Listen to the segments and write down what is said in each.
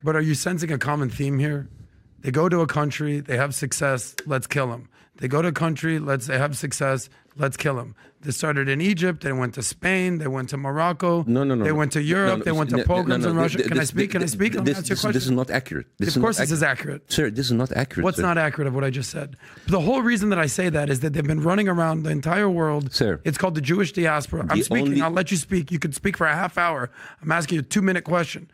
But are you sensing a common theme here? They go to a country, they have success, let's kill them. They go to a country, they have success, let's kill them. They started in Egypt, they went to Spain, they went to Morocco, they went to Europe, they went to pogroms in Russia. Can I speak? Can I speak? Let me ask you a question. This is not accurate. Of course this is accurate. Sir, this is not accurate. What's not accurate of what I just said? The whole reason that I say that is that they've been running around the entire world. Sir. It's called the Jewish diaspora. I'm speaking, I'll let you speak. You can speak for a half hour. I'm asking you a 2-minute question.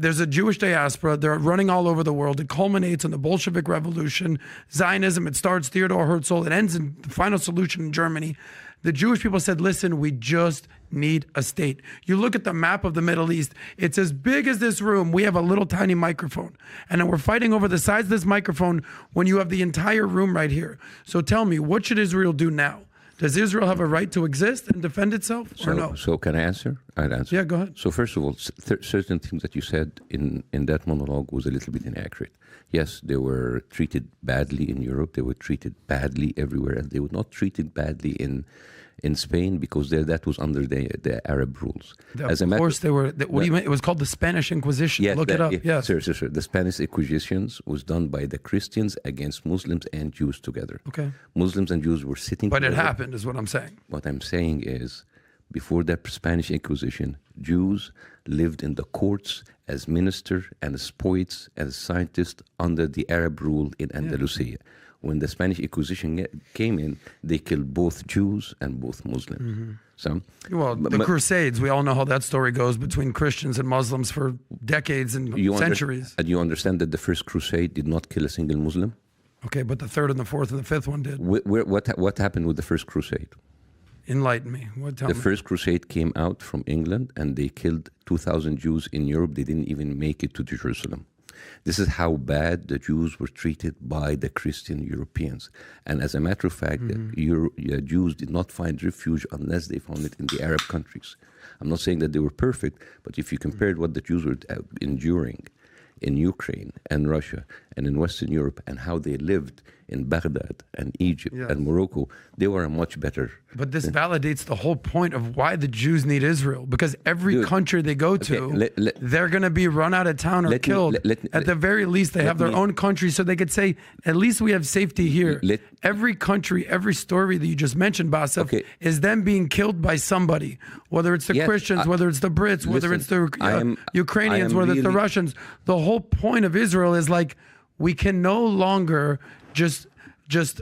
There's a Jewish diaspora. They're running all over the world. It culminates in the Bolshevik Revolution, Zionism. It starts Theodor Herzl. It ends in the final solution in Germany. The Jewish people said, listen, we just need a state. You look at the map of the Middle East. It's as big as this room. We have a little tiny microphone. And then we're fighting over the size of this microphone when you have the entire room right here. So tell me, what should Israel do now? Does Israel have a right to exist and defend itself, or no? So can I answer? I'd answer. Yeah, go ahead. So first of all, certain things that you said in that monologue was a little bit inaccurate. Yes, they were treated badly in Europe. They were treated badly everywhere. And they were not treated badly in Spain because that was under the Arab rules. Of course they were. It was called the Spanish Inquisition. Yes, Look it up. Yes. Sir. The Spanish Inquisitions was done by the Christians against Muslims and Jews together. Okay. Muslims and Jews were sitting together. But it happened is what I'm saying. What I'm saying is, before the Spanish Inquisition, Jews lived in the courts as ministers and as poets and as scientists under the Arab rule in Andalusia. When the Spanish Inquisition came in, they killed both Jews and both Muslims. Mm-hmm. So, the Crusades, we all know how that story goes between Christians and Muslims for decades and centuries. And you understand that the first crusade did not kill a single Muslim? Okay, but the third and the fourth and the fifth one did. What happened with the first crusade? Enlighten me. The first crusade came out from England and they killed 2,000 Jews in Europe. They didn't even make it to Jerusalem. This is how bad the Jews were treated by the Christian Europeans. And as a matter of fact, Jews did not find refuge unless they found it in the Arab countries. I'm not saying that they were perfect, but if you compared what the Jews were enduring in Ukraine and Russia and in Western Europe and how they lived in Baghdad and Egypt and Morocco, they were much better. But this validates the whole point of why the Jews need Israel, because every country they go to, they're going to be run out of town or killed. At the very least, they have their own country, so they could say, at least we have safety here. Every country, every story that you just mentioned, Bاسm, is them being killed by somebody, whether it's the Christians, whether it's the Brits, whether it's the Ukrainians, whether it's the Russians. The whole point of Israel is like, we can no longer just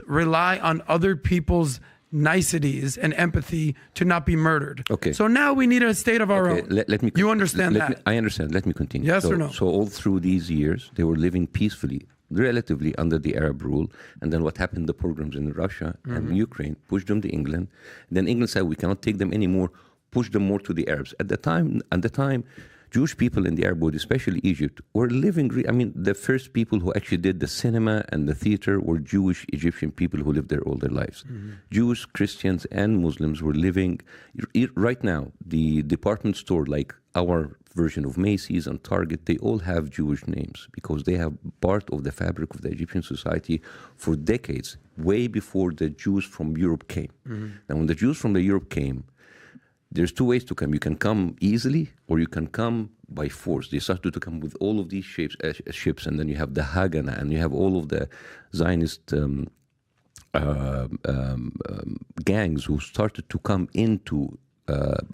rely on other people's niceties and empathy to not be murdered. Okay. So now we need a state of our own. You understand that? I understand. Let me continue. Yes or no? So all through these years, they were living peacefully, relatively under the Arab rule. And then what happened, the pogroms in Russia and Ukraine pushed them to England. Then England said, we cannot take them anymore, push them more to the Arabs. At the time, Jewish people in the Arab world, especially Egypt, were living. The first people who actually did the cinema and the theater were Jewish Egyptian people who lived there all their lives. Jews, Christians, and Muslims were living. Right now, the department store, like our version of Macy's and Target, they all have Jewish names because they have part of the fabric of the Egyptian society for decades, way before the Jews from Europe came. Now, when the Jews from Europe came, there's two ways to come. You can come easily or you can come by force. They started to come with all of these ships, and then you have the Haganah, and you have all of the Zionist gangs who started to come into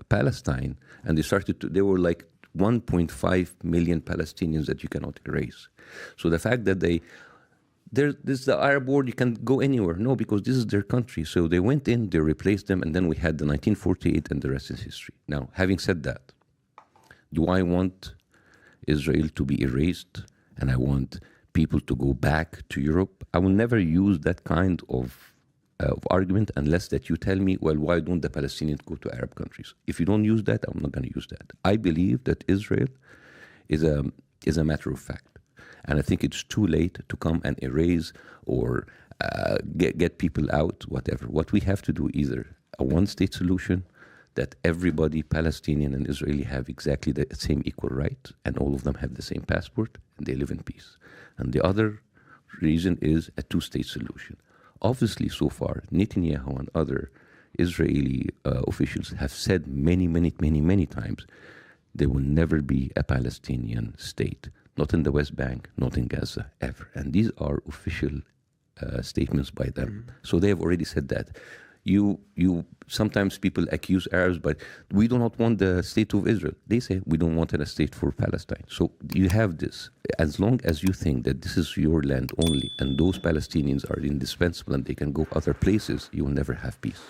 Palestine, and there were like 1.5 million Palestinians that you cannot erase. So the fact that this is the Arab world, you can go anywhere. No, because this is their country. So they went in, they replaced them, and then we had the 1948, and the rest is history. Now, having said that, do I want Israel to be erased and I want people to go back to Europe? I will never use that kind of argument unless that you tell me, well, why don't the Palestinians go to Arab countries? If you don't use that, I'm not going to use that. I believe that Israel is a matter of fact. And I think it's too late to come and erase or get people out, whatever. What we have to do, either a one-state solution that everybody, Palestinian and Israeli, have exactly the same equal right, and all of them have the same passport, and they live in peace. And the other reason is a two-state solution. Obviously, so far, Netanyahu and other Israeli officials have said many times, there will never be a Palestinian state, not in the West Bank, not in Gaza, ever. And these are official statements by them. So they have already said that. You sometimes people accuse Arabs, but we do not want the state of Israel. They say we don't want a state for Palestine. So you have this. As long as you think that this is your land only, and those Palestinians are indispensable and they can go other places, you will never have peace.